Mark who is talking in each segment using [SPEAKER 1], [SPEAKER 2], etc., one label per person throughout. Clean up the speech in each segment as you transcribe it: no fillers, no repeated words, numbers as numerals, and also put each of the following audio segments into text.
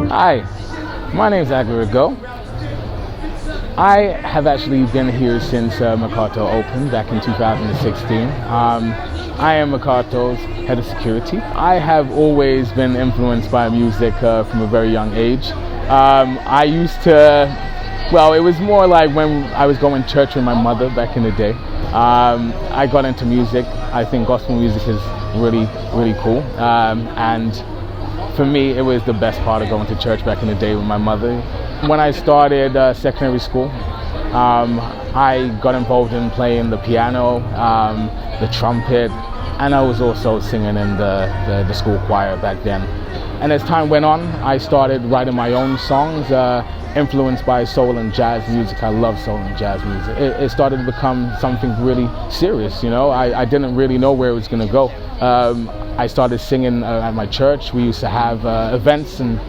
[SPEAKER 1] Hi, my name is Agla Ago. I have actually been here since Mercato opened back in 2016. I am Mercato's Head of Security. I have always been influenced by music from a very young age. I used to, well, it was more like when I was going to church with my mother back in the day. I got into music. I think gospel music is really cool. And for me, it was the best part of going to church back in the day with my mother. When I started secondary school, I got involved in playing the piano, the trumpet, and I was also singing in the school choir back then. And as time went on, I started writing my own songs, influenced by soul and jazz music. I love soul and jazz music. It started to become something really serious, you know. I didn't really know where it was going to go. I started singing at my church. We used to have events, and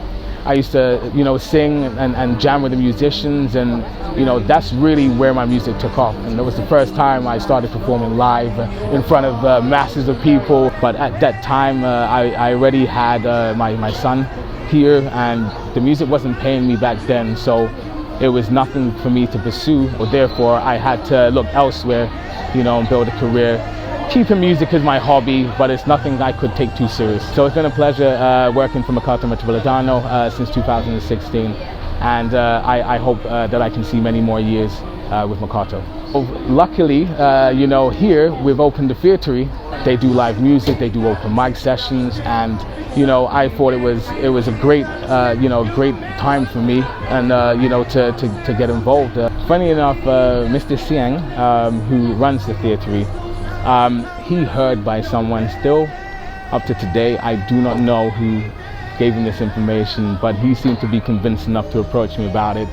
[SPEAKER 1] I used to, you know, sing and jam with the musicians, and you know, that's really where my music took off. And it was the first time I started performing live in front of masses of people. But at that time, I already had my son here, and the music wasn't paying me back then, so it was nothing for me to pursue. Therefore, I had to look elsewhere, you know, and build a career. Keeping music is my hobby, but it's nothing I could take too serious. So it's been a pleasure working for Mercato Metropolitano since 2016, and I hope that I can see many more years with Mercato. Luckily, you know, here we've opened the Theatrery. They do live music, they do open mic sessions, and you know, I thought it was a great great time for me, and you know, to get involved. Funny enough, Mr. Siang, who runs the Theatrery, he heard by someone. Still up to today, I do not know who gave him this information, but he seemed to be convinced enough to approach me about it.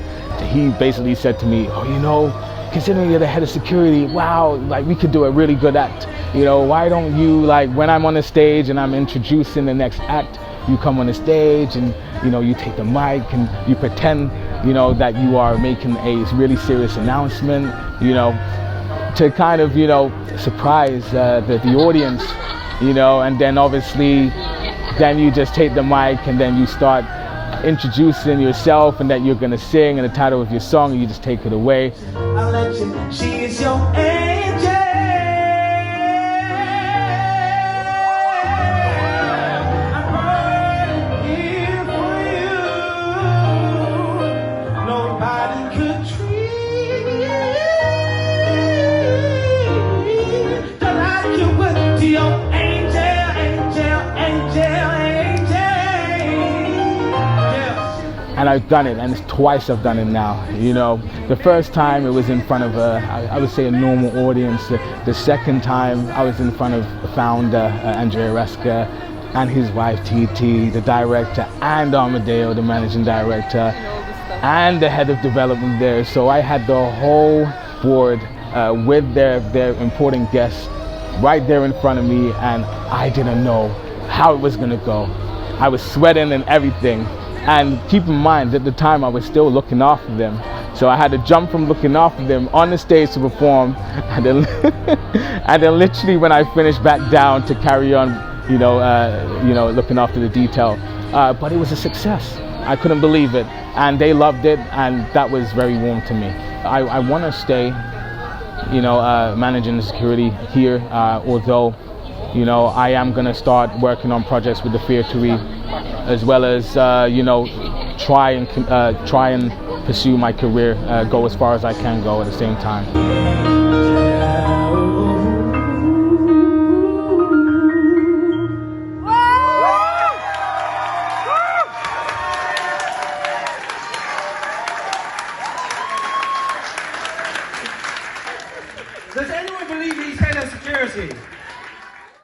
[SPEAKER 1] He basically said to me, oh, you know, considering you're the head of security, wow, like we could do a really good act. You know, why don't you, like, when I'm on the stage and I'm introducing the next act, you come on the stage and, you know, you take the mic and you pretend, you know, that you are making a really serious announcement, you know, to kind of, you know, surprise the audience, you know, and then obviously then you just take the mic and then you start introducing yourself and that you're going to sing and the title of your song, and you just take it away.
[SPEAKER 2] I'll let you, she is your angel. I'm right here for you. Nobody could treat the like you would to your angel, angel, angel, angel.
[SPEAKER 1] And I've done it, and it's twice I've done it now. You know, the first time it was in front of I would say a normal audience. The second time I was in front of the founder, Andrea Reska, and his wife, TT, the director, and Amadeo, the managing director, and the head of development there. So I had the whole board with their important guests right there in front of me, and I didn't know how it was gonna go. I was sweating and everything. And keep in mind, at the time I was still looking after them. So I had to jump from looking after them on the stage to perform, and then, and then literally when I finished, back down to carry on, you know, looking after the detail. But it was a success. I couldn't believe it, and they loved it, and that was very warm to me. I want to stay, you know, managing the security here, although, you know, I am going to start working on projects with the Theatrery, as well as you know, try and pursue my career, go as far as I can go at the same time.
[SPEAKER 2] Does anyone believe he's head of security?